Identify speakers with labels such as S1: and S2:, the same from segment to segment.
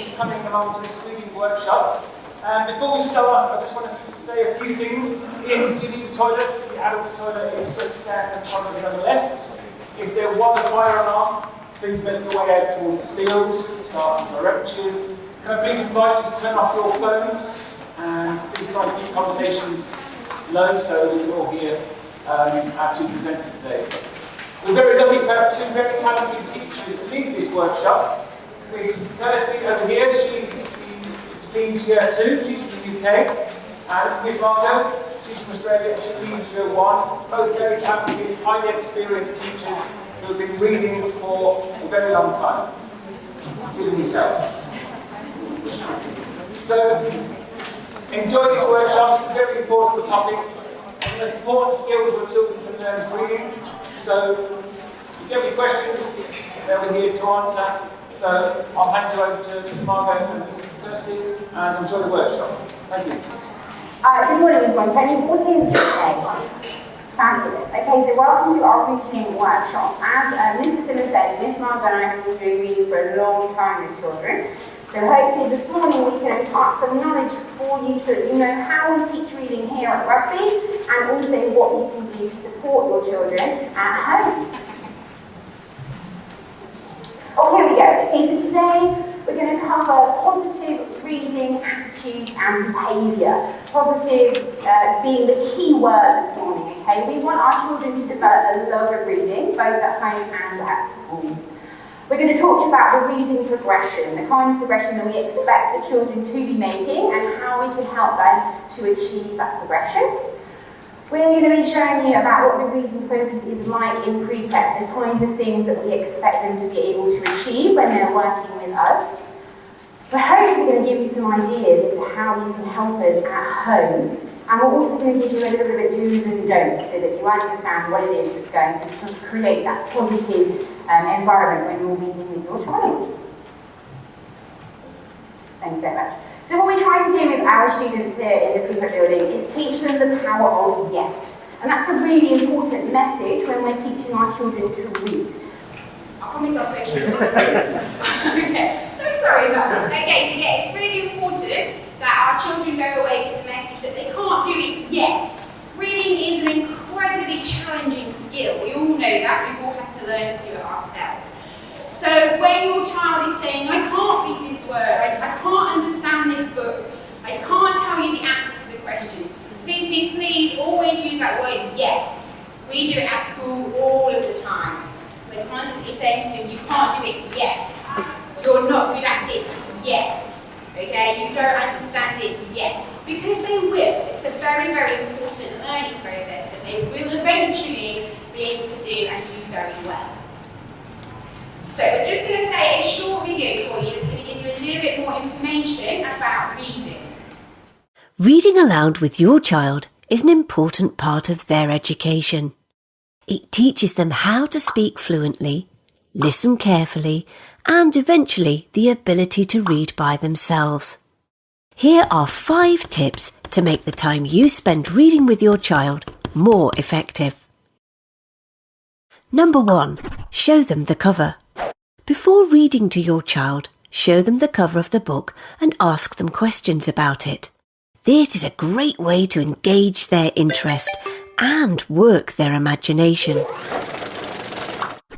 S1: for coming along to this reading workshop. Before we start, I just want to say a few things. If you need the toilet, the adult's toilet is just down the corner on the left. If there was a fire alarm, please make your way out towards the field, start to direct you. Can I please invite you to turn off your phones and please try to keep conversations low so we can all hear our two presenters today. We're very lucky to have two very talented teachers to lead this workshop. Miss Kirsty over here, she leads Year 2, she's from the UK. And Miss Margot, she's from Australia, she leads Year 1. Both very talented, highly experienced teachers who have been reading for a very long time, including yourself. So, enjoy this workshop, it's a very important topic. The most important skills for children can learn is reading. So, if you have any questions, they'll be here to answer. So, I'll hand you over to Ms. Margot and Ms. Kirsty and enjoy the workshop. Thank you.
S2: Good morning everyone, can you all hear me okay? Fabulous. Okay, so welcome to our reading workshop. As Ms. Priscilla said, Ms. Margot and I have been doing reading for a long time with children. So hopefully this morning we can impart some knowledge for you so that you know how we teach reading here at Rugby and also what you can do to support your children at home. Oh, here we go. Okay, so today we're going to cover positive reading attitudes and behaviour. Positive being the key word this morning, okay? We want our children to develop a love of reading, both at home and at school. We're going to talk about the reading progression, the kind of progression that we expect the children to be making and how we can help them to achieve that progression. We're going to be showing you about what the reading focus is like in pre-prep, the kinds of things that we expect them to be able to achieve when they're working with us. We're hopefully going to give you some ideas as to how you can help us at home. And we're also going to give you a little bit of do's and don'ts so that you understand what it is that's going to create that positive environment when you're reading with your child. Thank you very much. So what we try to do with our students here in the pre-prep building is teach them the power of yet. And that's a really important message when we're teaching our children to read. I promise I'll say short. Okay, so sorry about this. Okay, so yeah, it's really important that our children go away with the message that they can't do it yet. Reading is an incredibly challenging skill. We all know that. We've all had to learn to do it ourselves. So when your child is saying, I can't read this word, I can't understand this book, I can't tell you the answer to the questions, please always use that word yet. We do it at school all of the time. We're constantly saying to them, you can't do it yet. You're not good at it yet. Okay, you don't understand it yet. Because they will. It's a very, very important learning process that they will eventually be able to do and do very well. So we're just going to play a short video for you that's going to give you a little bit more information about reading.
S3: Reading aloud with your child is an important part of their education. It teaches them how to speak fluently, listen carefully, and eventually the ability to read by themselves. Here are 5 tips to make the time you spend reading with your child more effective. Number 1. Show them the cover. Before reading to your child, show them the cover of the book and ask them questions about it. This is a great way to engage their interest and work their imagination.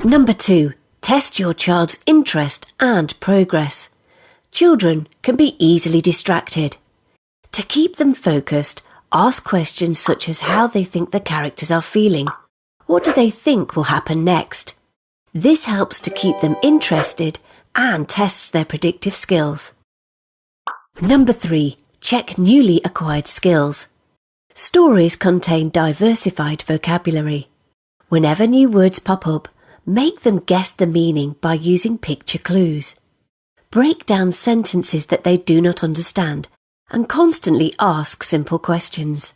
S3: Number 2. Test your child's interest and progress. Children can be easily distracted. To keep them focused, ask questions such as how they think the characters are feeling. What do they think will happen next? This helps to keep them interested and tests their predictive skills. Number 3. Check newly acquired skills. Stories contain diversified vocabulary. Whenever new words pop up, make them guess the meaning by using picture clues. Break down sentences that they do not understand and constantly ask simple questions.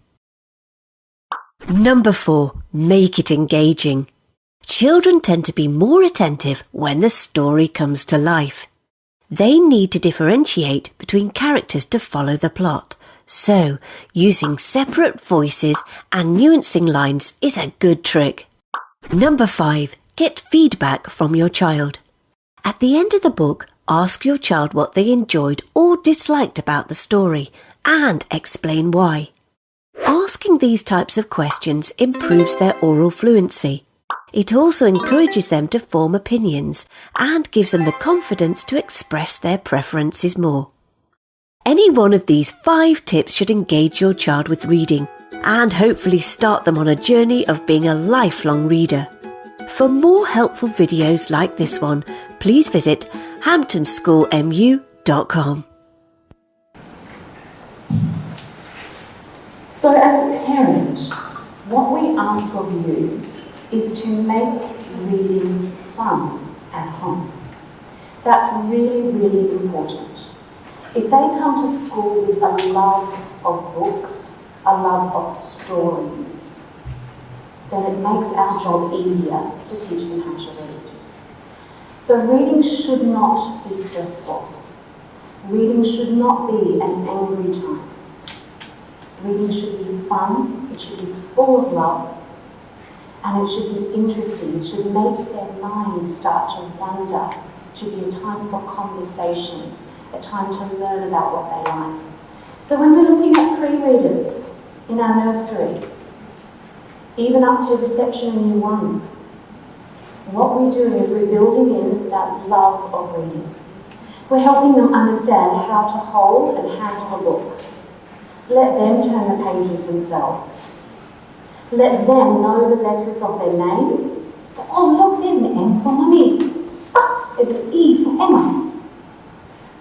S3: Number 4. Make it engaging. Children tend to be more attentive when the story comes to life. They need to differentiate between characters to follow the plot, so using separate voices and nuancing lines is a good trick. Number 5. Get feedback from your child. At the end of the book, Ask your child what they enjoyed or disliked about the story and explain why. Asking these types of questions improves their oral fluency. It also encourages them to form opinions and gives them the confidence to express their preferences more. Any one of these 5 tips should engage your child with reading and hopefully start them on a journey of being a lifelong reader. For more helpful videos like this one, please visit hamptonschoolmu.com.
S2: So as a parent, what we ask of you is to make reading fun at home. That's really, really important. If they come to school with a love of books, a love of stories, then it makes our job easier to teach them how to read. So reading should not be stressful. Reading should not be an angry time. Reading should be fun, it should be full of love, and it should be interesting. It should make their mind start to wonder. It should be a time for conversation, a time to learn about what they like. So when we're looking at pre-readers in our nursery, even up to reception in Year 1, what we're doing is we're building in that love of reading. We're helping them understand how to hold and handle a book. Let them turn the pages themselves. Let them know the letters of their name. Oh look, there's an M for Mummy. Ah, there's an E for Emma.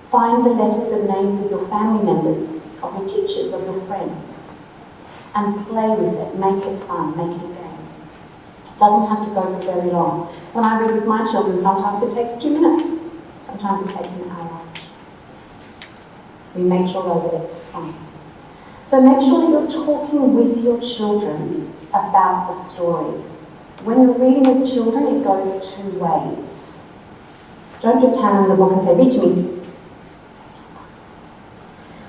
S2: Find the letters and names of your family members, of your teachers, of your friends, and play with it. Make it fun, make it a game. It doesn't have to go for very long. When I read with my children, sometimes it takes 2 minutes, sometimes it takes an hour. We make sure though that it's fun. So make sure that you're talking with your children about the story. When you're reading with children, it goes 2 ways. Don't just hand them the book and say, read to me.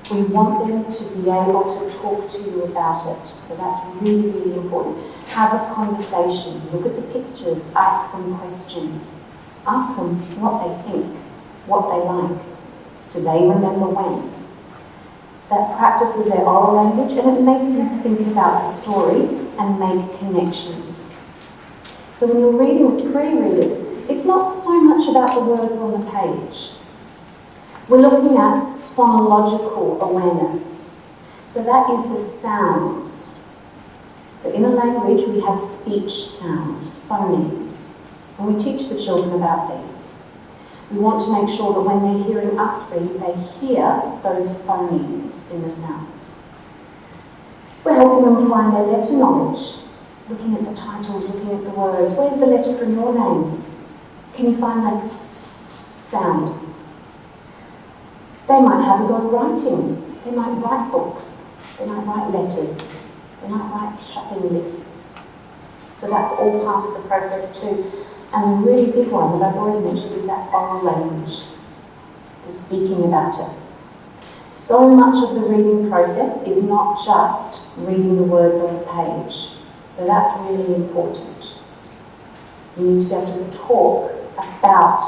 S2: We want them to be able to talk to you about it. So that's really, really important. Have a conversation. Look at the pictures. Ask them questions. Ask them what they think, what they like. Do they remember when? That practices their oral language and it makes them think about the story and make connections. So when you're reading with pre-readers, it's not so much about the words on the page. We're looking at phonological awareness. So that is the sounds. So in a language we have speech sounds, phonemes, and we teach the children about these. We want to make sure that when they're hearing us read, they hear those phonemes in the sounds. We're helping them find their letter knowledge, looking at the titles, looking at the words. Where's the letter from your name? Can you find that sound? They might have a go at writing. They might write books. They might write letters. They might write shopping lists. So that's all part of the process too. And the really big one that I've already mentioned is that oral language, the speaking about it. So much of the reading process is not just reading the words on the page. So that's really important. You need to be able to talk about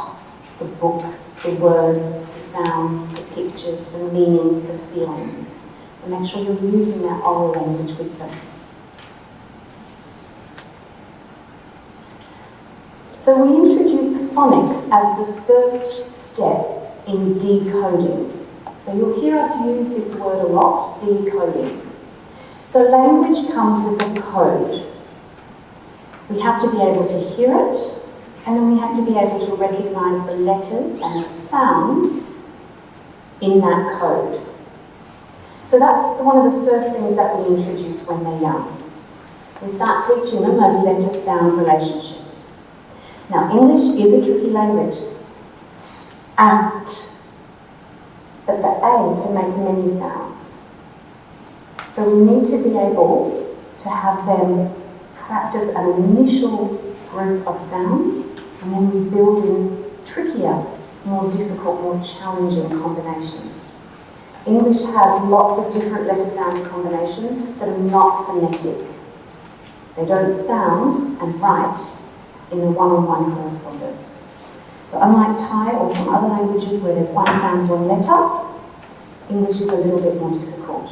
S2: the book, the words, the sounds, the pictures, the meaning, the feelings. So make sure you're using that oral language with them. So we introduce phonics as the first step in decoding. So you'll hear us use this word a lot, decoding. So language comes with a code. We have to be able to hear it, and then we have to be able to recognise the letters and the sounds in that code. So that's one of the first things that we introduce when they're young. We start teaching them those letter-sound relationships. Now, English is a tricky language. At. But the A can make many sounds. So we need to be able to have them practice an initial group of sounds, and then we build in trickier, more difficult, more challenging combinations. English has lots of different letter sounds combinations that are not phonetic. They don't sound and write in the one-on-one correspondence.
S4: So unlike Thai or some other languages where there's one sound, one letter, English is a little bit more difficult.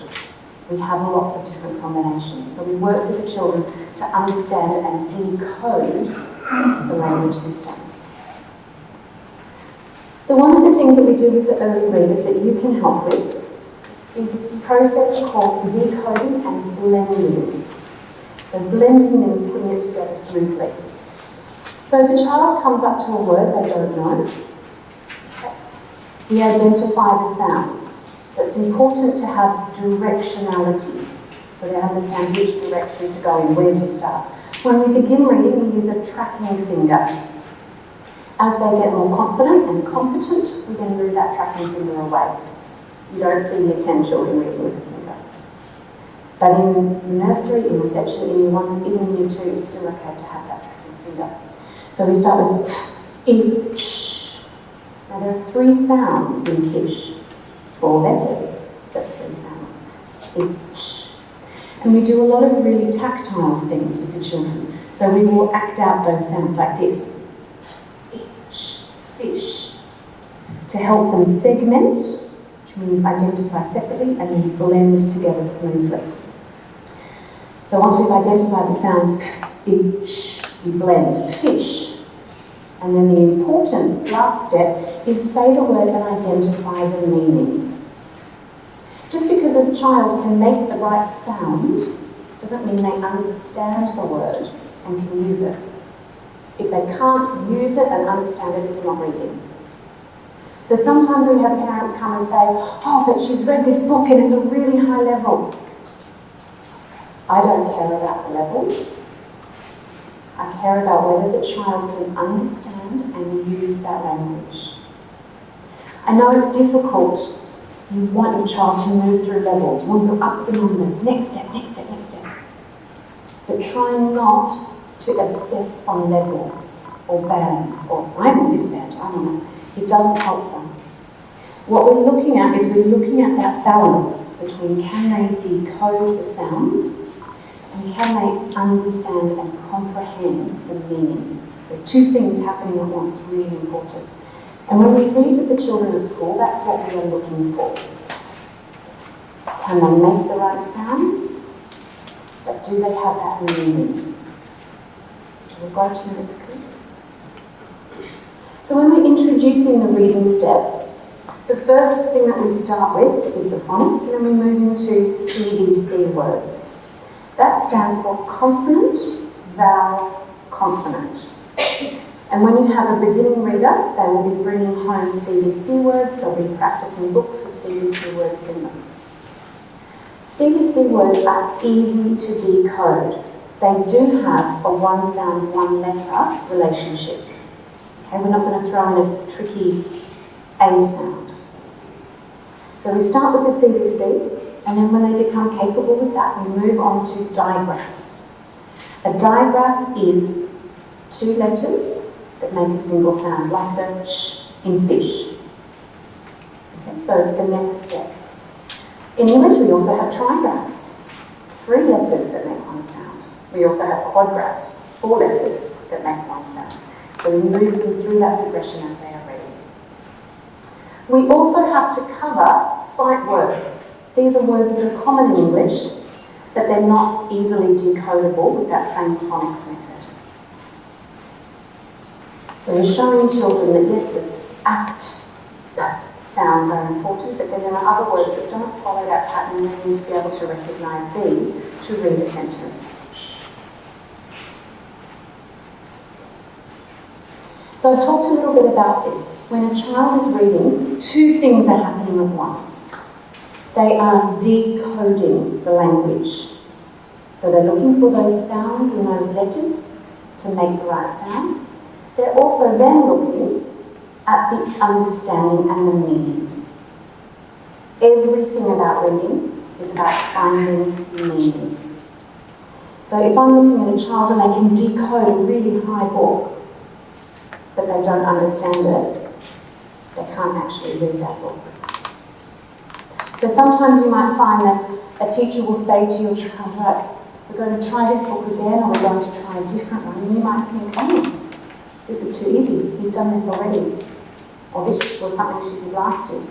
S4: We have lots of different combinations. So we work with the children to understand and decode the language system. So one of the things that we do with the early readers that you can help with is this process called decoding and blending. So blending means putting it together smoothly. So if a child comes up to a word they don't know, we identify the sounds. So it's important to have directionality, so they understand which direction to go in, where to start. When we begin reading, we use a tracking finger. As they get more confident and competent, we then move that tracking finger away. You don't see the 10 children reading with a finger. But in nursery, in reception, in year 1, even in year 2, it's still okay to have that tracking finger. So we start with ish. Now there are 3 sounds in fish, 4 letters, but 3 sounds. Ish. And we do a lot of really tactile things with the children. So we will act out those sounds like this. Ish, fish. To help them segment, which means identify separately, and then blend together smoothly. So once we've identified the sounds, ish, we blend, fish. And then the important last step is say the word and identify the meaning. Just because a child can make the right sound doesn't mean they understand the word and can use it. If they can't use it and understand it, it's not reading. So sometimes we have parents come and say, oh, but she's read this book and it's a really high level. I don't care about the levels. I care about whether the child can understand and use that language. I know it's difficult. You want your child to move through levels. You want to go up the numbers. Next step, next step, next step. But try not to obsess on levels or bands or I'm on this band, I'm on that. It doesn't help them. What we're looking at is we're looking at that balance between can they decode the sounds and can they understand and comprehend the meaning. So 2 things happening at once, really important. And when we read with the children at school, that's what we are looking for. Can they make the right sounds? But do they have that meaning? So we'll go to the next please. So when we're introducing the reading steps, the first thing that we start with is the phonics, and then we move into CVC words. That stands for consonant, vowel, consonant. And when you have a beginning reader, they will be bringing home CVC words, they'll be practicing books with CVC words in them. CVC words are easy to decode. They do have a 1 sound, 1 letter relationship. Okay, we're not going to throw in a tricky A sound. So we start with the CVC, and then when they become capable with that, we move on to digraphs. A digraph is 2 letters that make a single sound, like the sh in fish. Okay, so it's the next step. In English, we also have trigraphs, 3 letters that make 1 sound. We also have quadgraphs, 4 letters that make 1 sound. So we move them through that progression as they are ready. We also have to cover sight words. These are words that are common in English, but they're not easily decodable with that same phonics method. So we're showing children that yes, that act sounds are important, but then there are other words that don't follow that pattern, and they need to be able to recognise these to read a sentence. So I've talked a little bit about this. When a child is reading, 2 things are happening at once. They are decoding the language. So they're looking for those sounds and those letters to make the right sound. They're also then looking at the understanding and the meaning. Everything about reading is about finding meaning. So if I'm looking at a child and they can decode a really high book, but they don't understand it, they can't actually read that book. So sometimes you might find that a teacher will say to your child, right, we're going to try this book again, or we're going to try a different one. And you might think, oh, This is too easy, he's done this already. Or this was something she did last year.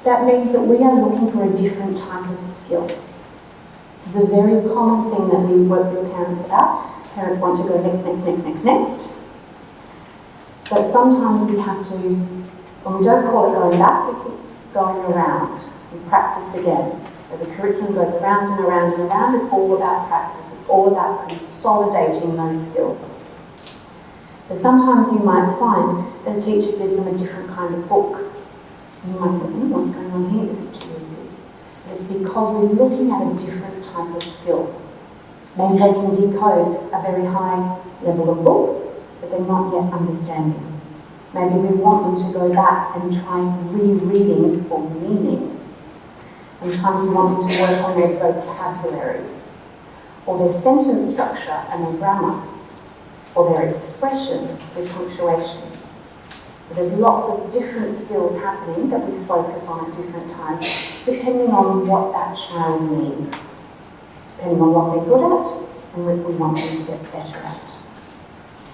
S4: That means that we are looking for a different type of skill. This is a very common thing that we work with parents about. Parents want to go next. But sometimes we have to, when we don't call it going back, we keep going around. We practice again. So the curriculum goes around and around and around. It's all about practice. It's all about consolidating those skills. So sometimes you might find that a teacher gives them a different kind of book. And you might think, what's going on here? This is too easy. And it's because we're looking at a different type of skill. Maybe they can decode a very high level of book, but they're not yet understanding. Maybe we want them to go back and try rereading for meaning. Sometimes we want them to work on their vocabulary, or their sentence structure and their grammar, or their expression with punctuation. So there's lots of different skills happening that we focus on at different times, depending on what that child needs, depending on what they're good at and what we want them to get better at.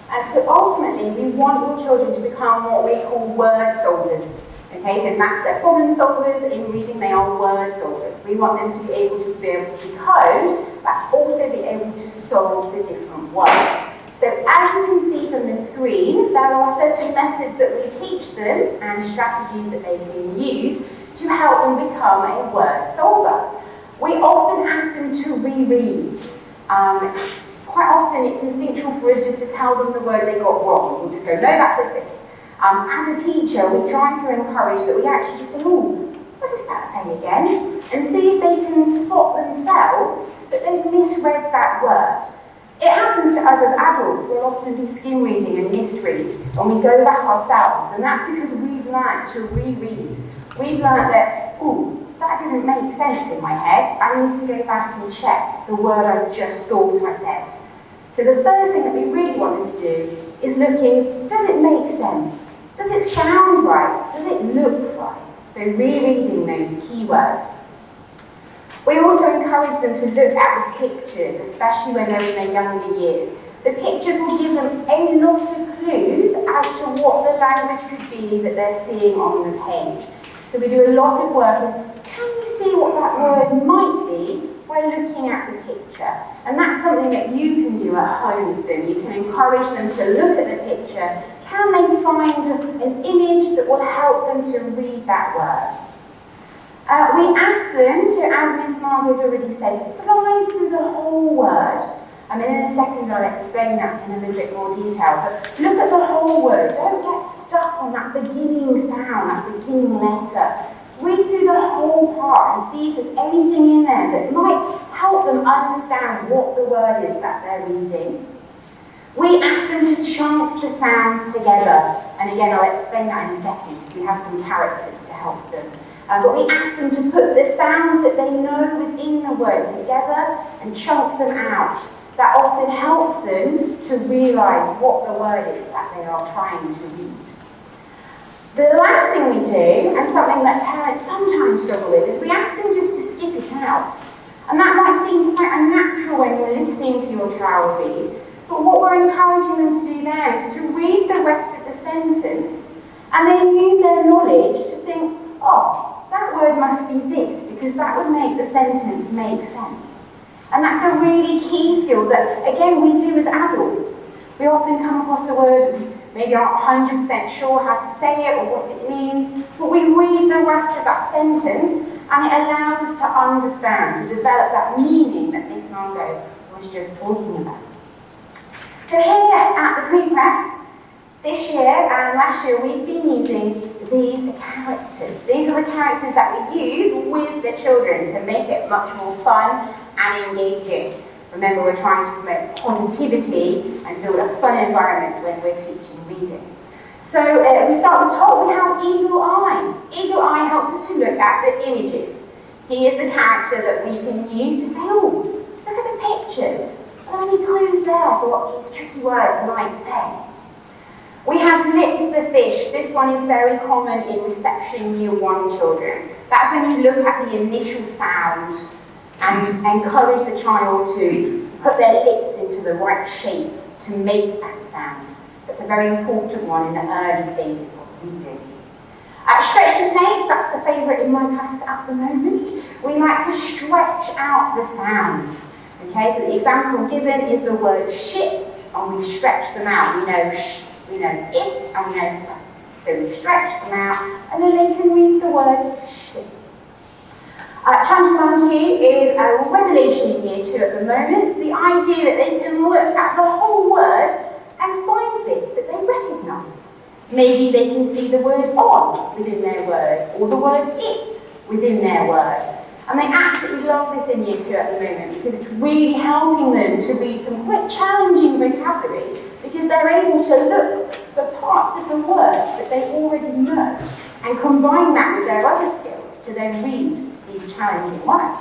S2: And so ultimately, we want your children to become what we call word solvers. Okay, so maths, they're problem solvers. In reading, they are word solvers. We want them to be able to decode, but also be able to solve the different words. So as you can see from the screen, there are certain methods that we teach them and strategies that they can use to help them become a word solver. We often ask them to reread. Quite often it's instinctual for us just to tell them the word they got wrong. We'll just go, no, that says this. As a teacher, we try to encourage that we actually just say, oh, what does that say again? And see if they can spot themselves that they've misread that word. It happens to us as adults. We'll often be skim reading and misread, and we go back ourselves, and that's because we've learned to reread. We've learned that, oh, that didn't make sense in my head. I need to go back and check the word I've just thought I said. So the first thing that we really want them to do is looking, does it make sense? Does it sound right? Does it look right? So rereading those keywords. We also encourage them to look at the pictures, especially when they're in their younger years. The pictures will give them a lot of clues as to what the language could be that they're seeing on the page. So we do a lot of work of, can you see what that word might be by looking at the picture? And that's something that you can do at home with them. You can encourage them to look at the picture. Can they find an image that will help them to read that word? We ask them to, as Miss Margaret already said, slide through the whole word. And then in a second I'll explain that in a little bit more detail. But look at the whole word. Don't get stuck on that beginning sound, that beginning letter. Read through the whole part and see if there's anything in there that might help them understand what the word is that they're reading. We ask them to chunk the sounds together. And again, I'll explain that in a second. We have some characters to help them. But we ask them to put the sounds that they know within the word together and chunk them out. That often helps them to realise what the word is that they are trying to read. The last thing we do, and something that parents sometimes struggle with, is we ask them just to skip it out. And that might seem quite unnatural when you're listening to your child read, but what we're encouraging them to do there is to read the rest of the sentence and then use their knowledge to think, oh, that word must be this, because that would make the sentence make sense. And that's a really key skill that, again, we do as adults. We often come across a word, maybe aren't 100% sure how to say it or what it means, but we read the rest of that sentence and it allows us to understand, to develop that meaning that Miss Margot was just talking about. So here at the pre-prep, this year and last year, we've been using these characters. These are the characters that we use with the children to make it much more fun and engaging. Remember, we're trying to promote positivity and build a fun environment when we're teaching reading. So we start at the top, we have Eagle Eye. Eagle Eye helps us to look at the images. He is the character that we can use to say, oh, look at the pictures. Are there any clues there for what these tricky words might say? We have Lips the fish. This one is very common in reception year 1 children. That's when you look at the initial sound and you encourage the child to put their lips into the right shape to make that sound. The It's a very important one in the early stages of reading. Stretch the snake, that's the favourite in my class at the moment. We like to stretch out the sounds. Okay, so the example given is the word ship, and we stretch them out. We know sh, we know it, and we know f. So we stretch them out, and then they can read the word ship. Transmonkey is a revelation in Year 2 at the moment. The idea that they can look at the whole word and find bits that they recognise. Maybe they can see the word on within their word, or the word it within their word. And they absolutely love this in Year 2 at the moment because it's really helping them to read some quite challenging vocabulary because they're able to look for parts of the word that they already know and combine that with their other skills to then read these challenging words.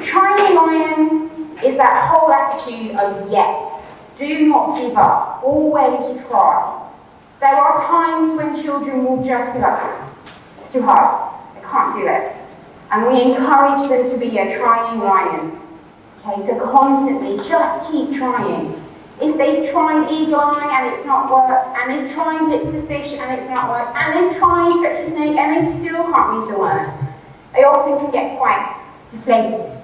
S2: Trying lion is that whole attitude of yet. Do not give up. Always try. There are times when children will just be like, it's too hard. I can't do it. And we encourage them to be a trying lion. Okay, to constantly just keep trying. If they've tried eagle eye and it's not worked, and they've tried lips the fish and it's not worked, and they've tried stretch the snake and they still can't read the word, they often can get quite deflated.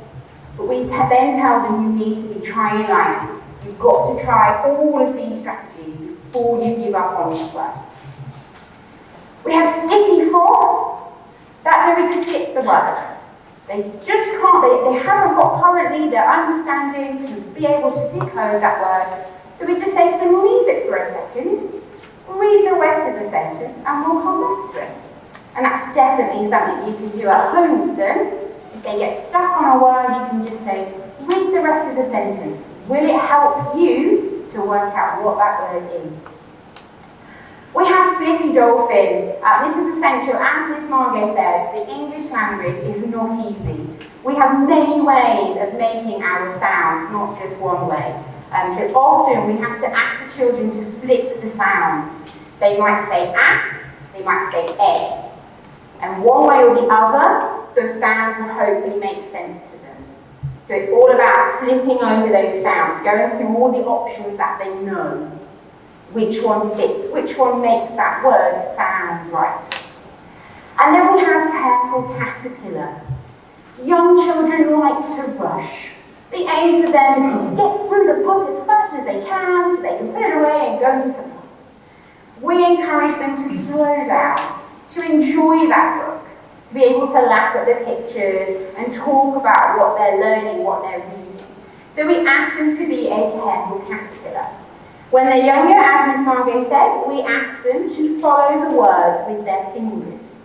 S2: But we then tell them you need to be trying lion. You've got to try all of these strategies before you give up on this word. We have skippy frog. That's where we just skip the word. They just can't, they haven't got currently their understanding to be able to decode that word. So we just say to them, leave it for a second, read the rest of the sentence, and we'll come back to it. And that's definitely something you can do at home with them. If they get stuck on a word, you can just say, read the rest of the sentence. Will it help you to work out what that word is? We have flippy dolphin. This is essential. As Miss Margot said, the English language is not easy. We have many ways of making our sounds, not just one way. So often we have to ask the children to flip the sounds. They might say ah, they might say eh. And one way or the other, the sound will hopefully make sense to them. So it's all about flipping over those sounds, going through all the options that they know. Which one fits, which one makes that word sound right. And then we have careful caterpillar. Young children like to rush. The aim for them is to get through the book as fast as they can so they can put it away and go do something else. We encourage them to slow down, to enjoy that book, to be able to laugh at the pictures and talk about what they're learning, what they're reading. So we ask them to be a careful caterpillar. When they're younger, as Miss Margot said, we ask them to follow the words with their fingers.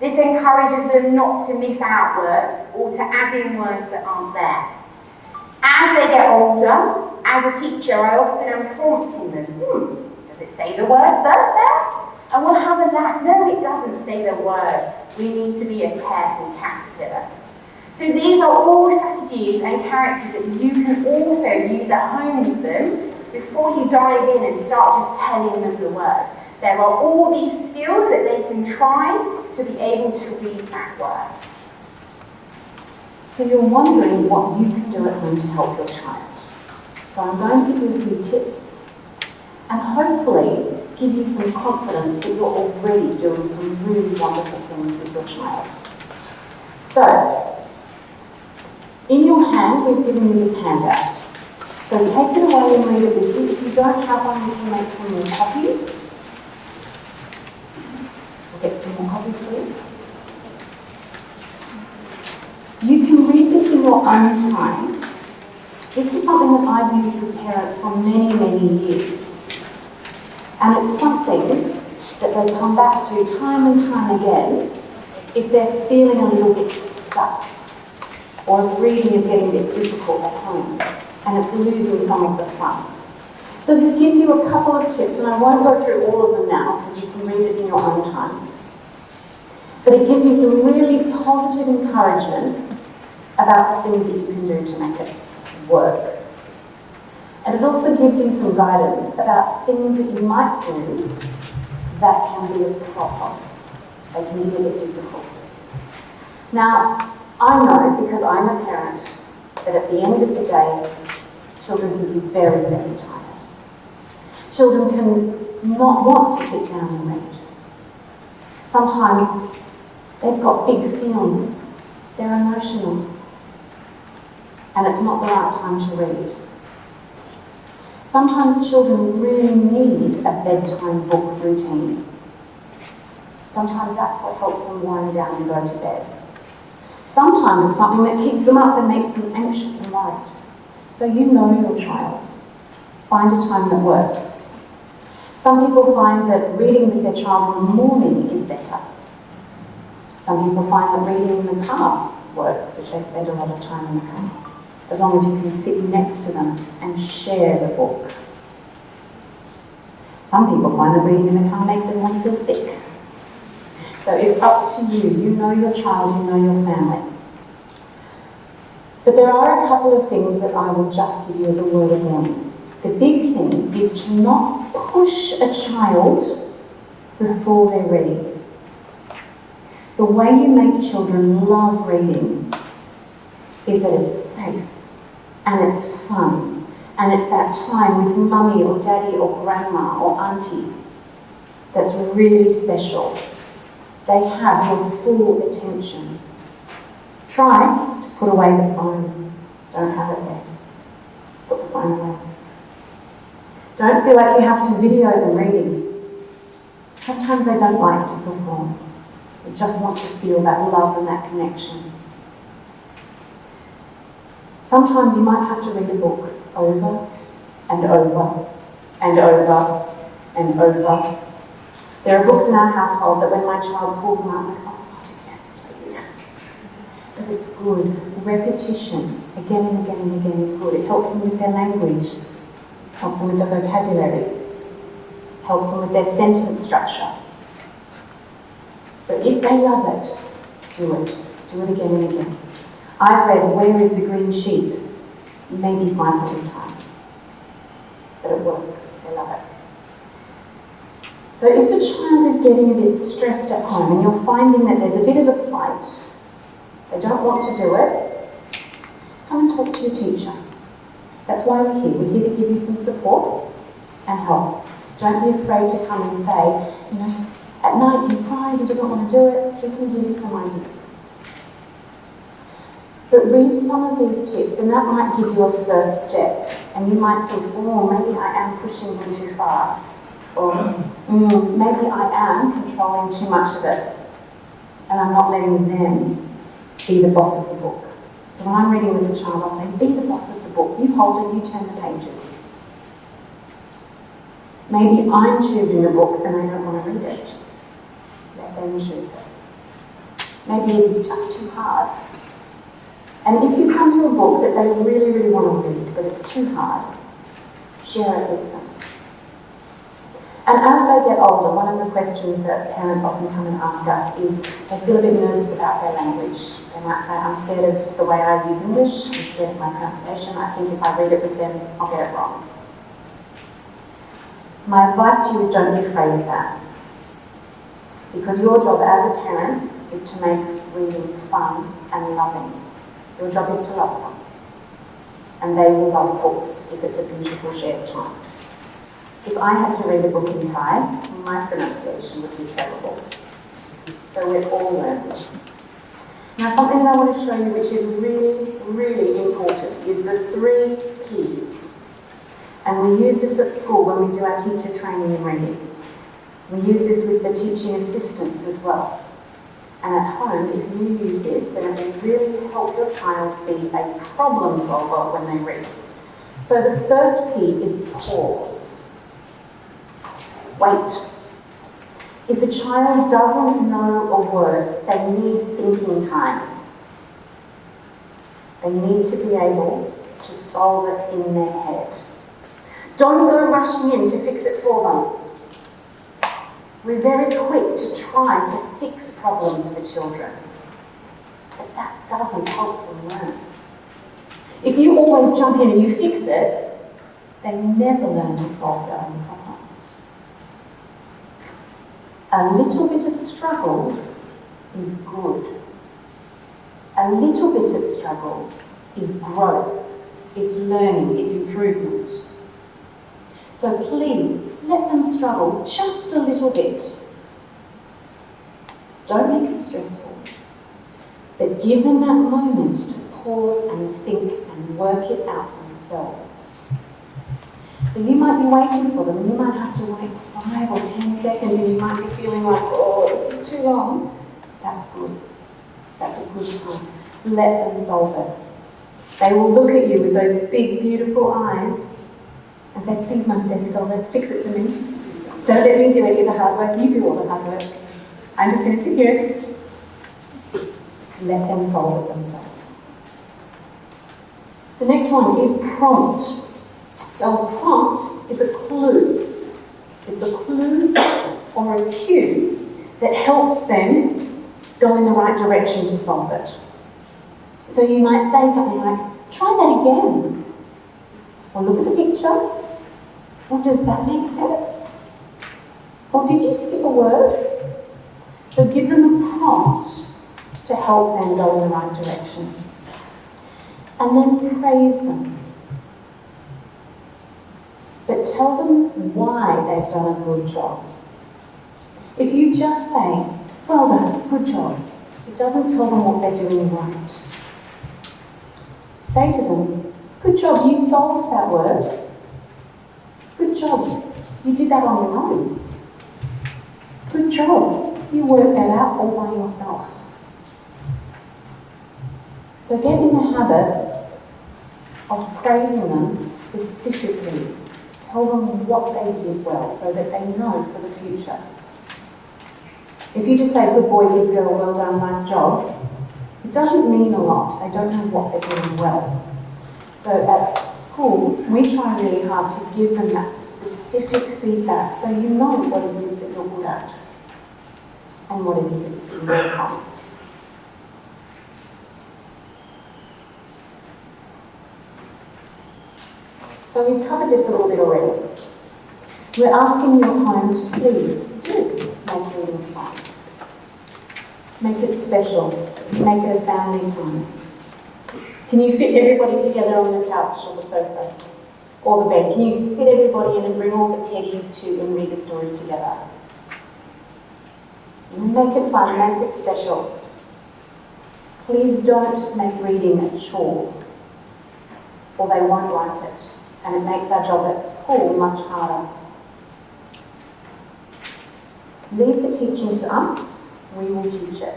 S2: This encourages them not to miss out words or to add in words that aren't there. As they get older, as a teacher, I often am prompting them, does it say the word there? And we'll have a laugh. No, it doesn't say the word. We need to be a careful caterpillar. So these are all strategies and characters that you can also use at home with them before you dive in and start just telling them the word. There are all these skills that they can try to be able to read that word.
S4: So you're wondering what you can do at home to help your child. So I'm going to give you a few tips and hopefully give you some confidence that you're already doing some really wonderful things with your child. So, in your hand, we've given you this handout. So take it away and read it with you. If you don't have one, you can make some more copies. We'll get some more copies for you. You can read this in your own time. This is something that I've used with parents for many, many years. And it's something that they come back to time and time again if they're feeling a little bit stuck or if reading is getting a bit difficult at home and it's losing some of the fun. So this gives you a couple of tips, and I won't go through all of them now because you can read it in your own time. But it gives you some really positive encouragement about the things that you can do to make it work. And it also gives you some guidance about things that you might do that can be a problem. They can be a bit difficult. Now, I know, because I'm a parent, that at the end of the day, children can be very, very tired. Children can not want to sit down and read. Sometimes they've got big feelings, they're emotional, and it's not the right time to read. Sometimes children really need a bedtime book routine. Sometimes that's what helps them wind down and go to bed. Sometimes it's something that keeps them up and makes them anxious and worried. So you know your child. Find a time that works. Some people find that reading with their child in the morning is better. Some people find that reading in the car works if they spend a lot of time in the car, as long as you can sit next to them and share the book. Some people find that reading in the car makes everyone feel sick. So it's up to you. You know your child, you know your family. But there are a couple of things that I will just give you as a word of warning. The big thing is to not push a child before they're ready. The way you make children love reading is that it's safe and it's fun and it's that time with mummy or daddy or grandma or auntie that's really special. They have your full attention. Try to put away the phone. Don't have it there. Put the phone away. Don't feel like you have to video them reading. Sometimes they don't like to perform. They just want to feel that love and that connection. Sometimes you might have to read a book over and over and over and over. There are books in our household that when my child pulls them out, I'm like, oh, not again, please. But it's good. Repetition, again and again and again, is good. It helps them with their language, helps them with their vocabulary, helps them with their sentence structure. So if they love it, do it. Do it again and again. I've read Where is the Green Sheep? Maybe 500 times. But it works. They love it. So if a child is getting a bit stressed at home and you're finding that there's a bit of a fight, they don't want to do it, come and talk to your teacher. That's why we're here. We're here to give you some support and help. Don't be afraid to come and say, at night he cries, he doesn't want to do it, we can give you some ideas. But read some of these tips and that might give you a first step. And you might think, oh, maybe I am pushing him too far. Or maybe I am controlling too much of it and I'm not letting them be the boss of the book. So when I'm reading with the child, I'll say, be the boss of the book. You hold it, you turn the pages. Maybe I'm choosing the book and I don't want to read it. Let them choose it. Maybe it is just too hard. And if you come to a book that they really, really want to read, but it's too hard, share it with them. And as they get older, one of the questions that parents often come and ask us is they feel a bit nervous about their language. They might say, I'm scared of the way I use English, I'm scared of my pronunciation, I think if I read it with them, I'll get it wrong. My advice to you is don't be afraid of that. Because your job as a parent is to make reading fun and loving. Your job is to love them. And they will love books if it's a beautiful shared time. If I had to read a book in Thai, my pronunciation would be terrible. So we're all learning. Now something that I want to show you which is really, really important is the 3 Ps. And we use this at school when we do our teacher training in reading. We use this with the teaching assistants as well. And at home, if you use this, then it will really help your child be a problem solver when they read. So the first P is pause. Wait. If a child doesn't know a word, they need thinking time. They need to be able to solve it in their head. Don't go rushing in to fix it for them. We're very quick to try to fix problems for children, but that doesn't help them learn. If you always jump in and you fix it, they never learn to solve their own problems. A little bit of struggle is good. A little bit of struggle is growth, it's learning, it's improvement. So please, let them struggle just a little bit. Don't make it stressful, but give them that moment to pause and think and work it out themselves. So you might be waiting for them, you might have to wait 5 or 10 seconds and you might be feeling like, oh, this is too long. That's good. That's a good time. Let them solve it. They will look at you with those big, beautiful eyes and say, please, Mum, Daddy, solve it. Fix it for me. Don't let me do any of the hard work. You do all the hard work. I'm just going to sit here. Let them solve it themselves. The next one is prompt. So a prompt is a clue. It's a clue or a cue that helps them go in the right direction to solve it. So you might say something like, try that again. Or look at the picture. Or does that make sense? Or did you skip a word? So give them a prompt to help them go in the right direction. And then praise them. But tell them why they've done a good job. If you just say, well done, good job, it doesn't tell them what they're doing right. Say to them, good job, you solved that word. Good job, you did that on your own. Good job, you worked that out all by yourself. So get in the habit of praising them specifically. Tell them what they did well so that they know for the future. If you just say, good boy, good girl, well done, nice job, it doesn't mean a lot. They don't know what they're doing well. So at school, we try really hard to give them that specific feedback so you know what it is that you're good at and what it is that you can work on. So we've covered this a little bit already. We're asking you at home to please do make reading fun. Make it special. Make it a family time. Can you fit everybody together on the couch or the sofa or the bed? Can you fit everybody in and bring all the teddies to and read a story together? And make it fun, make it special. Please don't make reading a chore or they won't like it. And it makes our job at school much harder. Leave the teaching to us, we will teach it.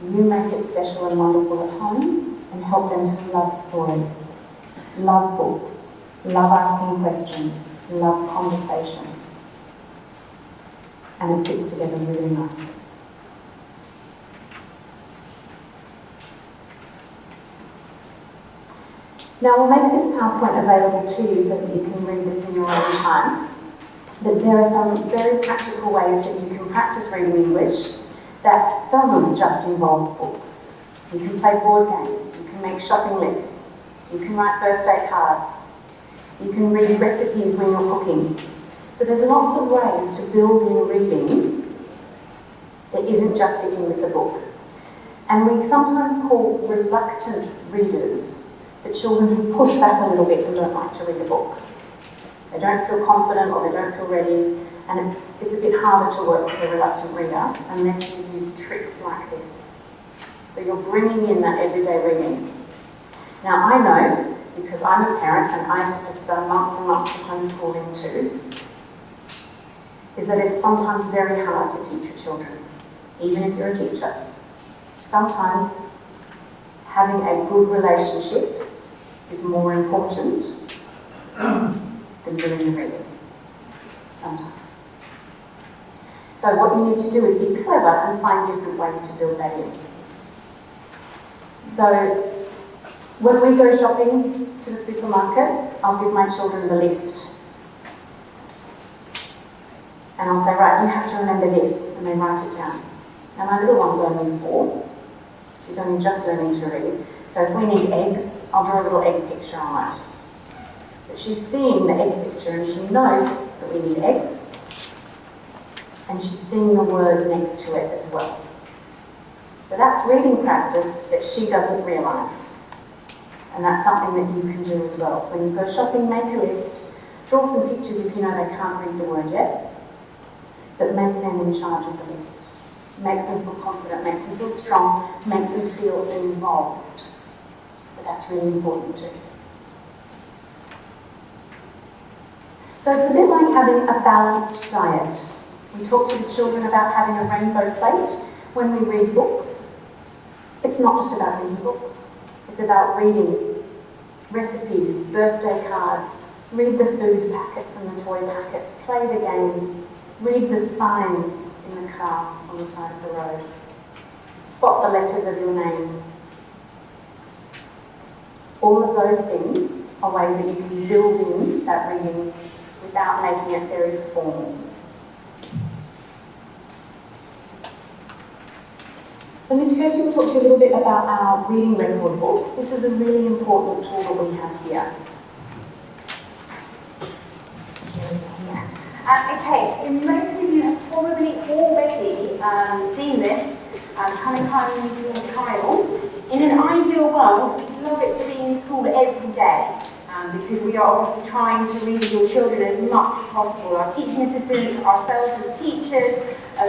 S4: You make it special and wonderful at home and help them to love stories, love books, love asking questions, love conversation. And it fits together really nicely. Now we'll make this PowerPoint available to you so that you can read this in your own time. But there are some very practical ways that you can practice reading English that doesn't just involve books. You can play board games, you can make shopping lists, you can write birthday cards, you can read recipes when you're cooking. So there's lots of ways to build in reading that isn't just sitting with the book. And we sometimes call reluctant readers the children who push back a little bit and don't like to read a book. They don't feel confident or they don't feel ready, and it's a bit harder to work with a reluctant reader unless you use tricks like this. So you're bringing in that everyday reading. Now I know, because I'm a parent and I've just done months and months of homeschooling too, is that it's sometimes very hard to teach your children, even if you're a teacher. Sometimes having a good relationship is more important than doing the reading. Sometimes. So what you need to do is be clever and find different ways to build that in. So when we go shopping to the supermarket, I'll give my children the list. And I'll say, right, you have to remember this, and they write it down. Now my little one's only 4. She's only just learning to read. So if we need eggs, I'll draw a little egg picture on it. But she's seeing the egg picture and she knows that we need eggs. And she's seeing the word next to it as well. So that's reading practice that she doesn't realise. And that's something that you can do as well. So when you go shopping, make a list, Draw some pictures if you know they can't read the word yet, but make them in charge of the list. Makes them feel confident, makes them feel strong, makes them feel involved. So that's really important too. So it's a bit like having a balanced diet. We talk to the children about having a rainbow plate when we read books. It's not just about reading books. It's about reading recipes, birthday cards, read the food packets and the toy packets, play the games, read the signs in the car on the side of the road, spot the letters of your name. All of those things are ways that you can build in that reading without making it very formal. So Ms. Kirsty will talk to you a little bit about our reading record book. This is a really important tool that we have here.
S2: Okay, so most of you have probably already seen this coming home with your child. In an ideal world, we'd love it to be in school every day because we are obviously trying to read with your children as much as possible. Our teaching assistants, ourselves as teachers,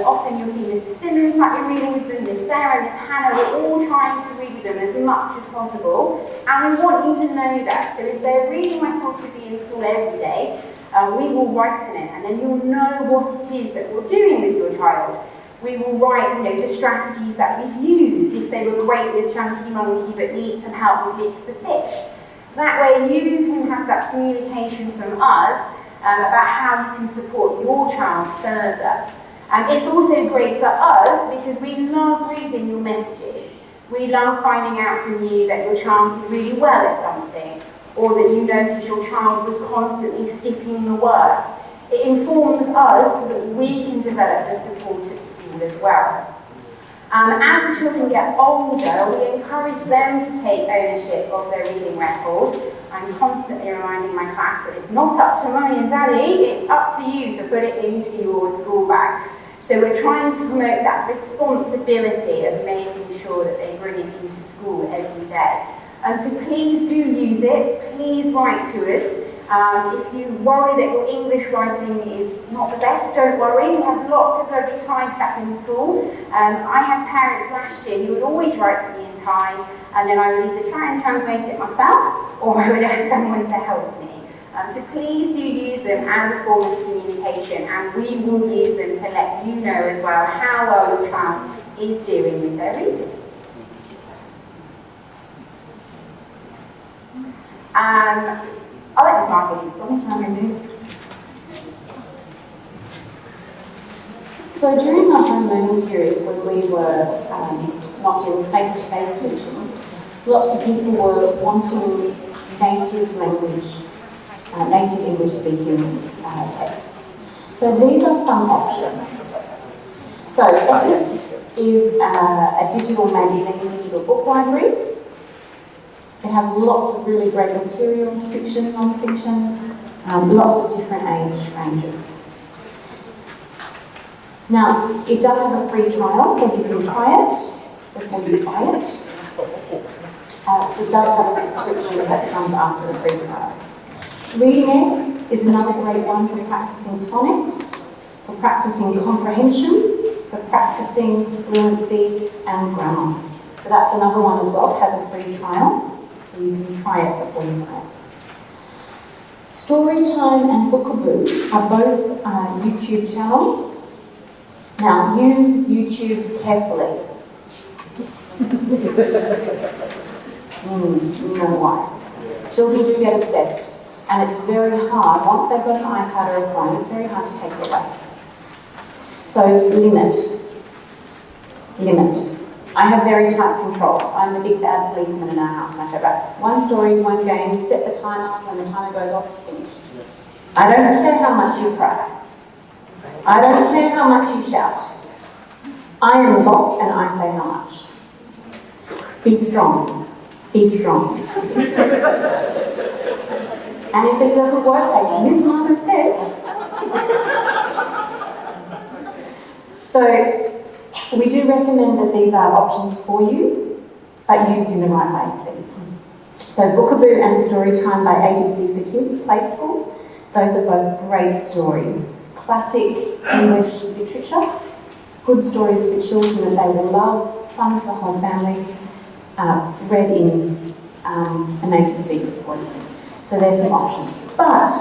S2: often you'll see Mr. Simmons might be reading with them, Miss Sarah, Miss Hannah, we're all trying to read with them as much as possible. And we want you to know that. So if their reading record could be in school every day, we will write in it, and then you'll know what it is that we're doing with your child. We will write, the strategies that we've used. If they were great with Chunky Monkey but need some help with Leaks the Fish. That way you can have that communication from us about how you can support your child further. It's also great for us because we love reading your messages. We love finding out from you that your child did really well at something, or that you notice your child was constantly skipping the words. It informs us so that we can develop the support at school as well. As the children get older, we encourage them to take ownership of their reading record. I'm constantly reminding my class that it's not up to mummy and daddy, it's up to you to put it into your school bag. So we're trying to promote that responsibility of making sure that they bring it into school every day. So please do use it, please write to us. If you worry that your English writing is not the best, don't worry, we have lots of lovely typesetting in school. I had parents last year who would always write to me in Thai, and then I would either try and translate it myself, or I would ask someone to help me. So please do use them as a form of communication, and we will use them to let you know as well how well your child is doing with their reading. I like this marketing, so I'm trying to do.
S4: So during the home learning period, when we were not doing face-to-face teaching, lots of people were wanting native language, native English speaking texts. So these are some options. So Epic is a digital magazine, digital book library. It has lots of really great materials, fiction, non-fiction, lots of different age ranges. Now, it does have a free trial, so you can try it before you buy it. So it does have a subscription that comes after the free trial. Reading Eggs is another great one for practicing phonics, for practicing comprehension, for practicing fluency and grammar. So that's another one as well. It has a free trial. So you can try it before you buy it. Storytime and Bookaboo are both YouTube channels. Now, use YouTube carefully. You know why. Children do get obsessed, and it's very hard. Once they've got an iPad or a phone, it's very hard to take it away. So, limit. I have very tight controls. I'm the big bad policeman in our house, and I say, right, one story, one game, set the timer, when the timer goes off, finished. I don't care how much you cry. I don't care how much you shout. I am the boss, and I say how much. Be strong. Be strong. And if it doesn't work, say, Miss Mother says. So, we do recommend that these are options for you, but used in the right way, please. So Bookaboo and Storytime by ABC for Kids Play School Those are both great stories. Classic English literature, good stories for children that they will love, fun for the whole family, read in a native speaker's voice. So there's some options. But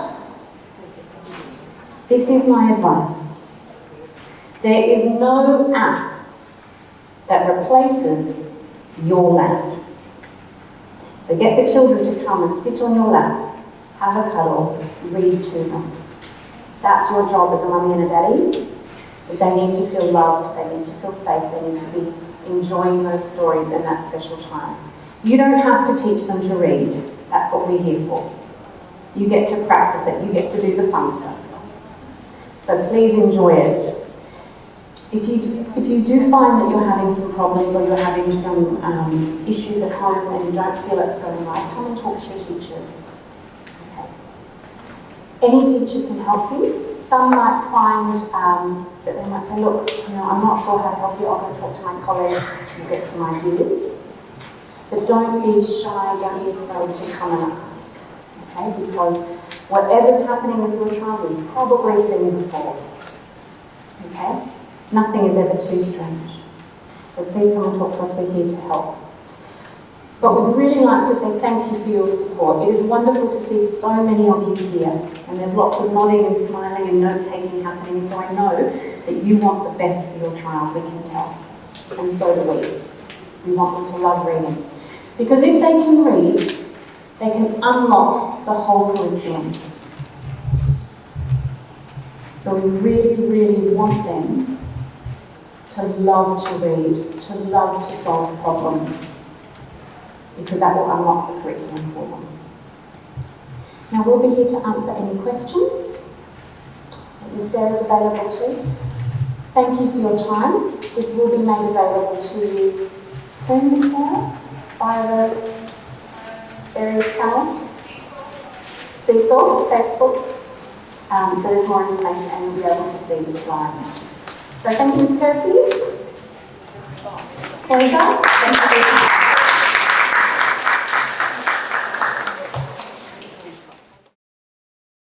S4: this is my advice. There is no app that replaces your lap. So get the children to come and sit on your lap, have a cuddle, read to them. That's your job as a mummy and a daddy, is they need to feel loved, they need to feel safe, they need to be enjoying those stories in that special time. You don't have to teach them to read. That's what we're here for. You get to practice it, you get to do the fun stuff. So please enjoy it. If you do find that you're having some problems or you're having some issues at home and you don't feel it's going right, come and talk to your teachers. Okay. Any teacher can help you. Some might find that they might say, look, I'm not sure how to help you, I'll go talk to my colleague and get some ideas. But don't be shy, don't be afraid to come and ask. Okay? Because whatever's happening with your child, we've probably seen before. Okay? Nothing is ever too strange. So please come and talk to us, we're here to help. But we'd really like to say thank you for your support. It is wonderful to see so many of you here. And there's lots of nodding and smiling and note-taking happening, so I know that you want the best for your child, we can tell. And so do we. We want them to love reading. Because if they can read, they can unlock the whole curriculum. So we really, really want them to love to read, to love to solve problems, because that will unlock the curriculum for them. Now we'll be here to answer any questions that Ms. Sarah's available to. Thank you for your time. This will be made available to you soon, Ms. Sarah, via the various channels. Seesaw, Facebook. So there's more information and you'll be able to see the slides. So thank you, Ms. Kirsty. Pleasure.